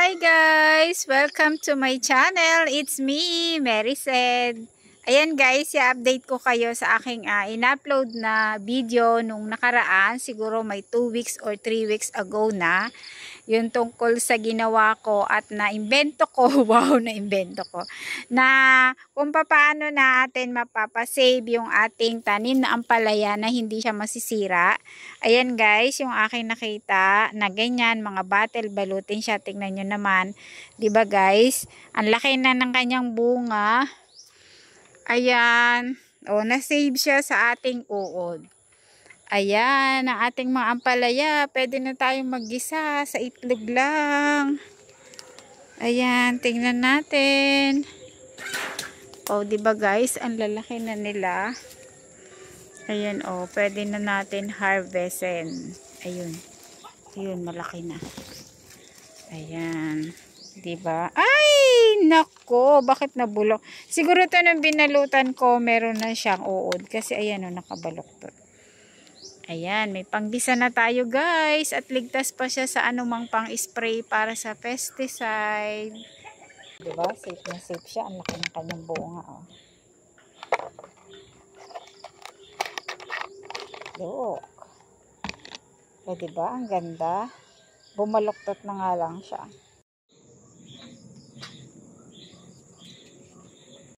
Hi guys! Welcome to my channel. It's me, Mary Said. Ayan guys, i-update ko kayo sa aking in-upload na video nung nakaraan. Siguro may 2 weeks or 3 weeks ago na. Yung tungkol sa ginawa ko at na-imbento ko. Wow, na-imbento ko. Na kung paano natin mapapasave yung ating tanim na ampalaya na hindi siya masisira. Ayan guys, yung aking nakita na ganyan, mga bottle, balutin siya. Tingnan nyo naman. Diba guys? Ang laki na ng kanyang bunga. Ayan. O, na-save siya sa ating uod. Ayan, ang ating mga ampalaya. Pwede na tayong maggisa sa itlog lang. Ayan, tingnan natin. O, diba guys? Ang lalaki na nila. Ayan, o. Pwede na natin harvestin. Ayun. Ayun, malaki na. Ayan. Diba? Ay! Nako! Bakit nabulok? Siguro ito nung binalutan ko, meron na siyang uod. Kasi ayan o, nakabaluktot. Ayan, may panggisa na tayo guys. At ligtas pa siya sa anumang pang-spray para sa pesticide. Diba? Safe na safe siya. Ang laki ng kanyang bunga o. Look. O diba? Ang ganda. Bumaluktot na nga lang siya.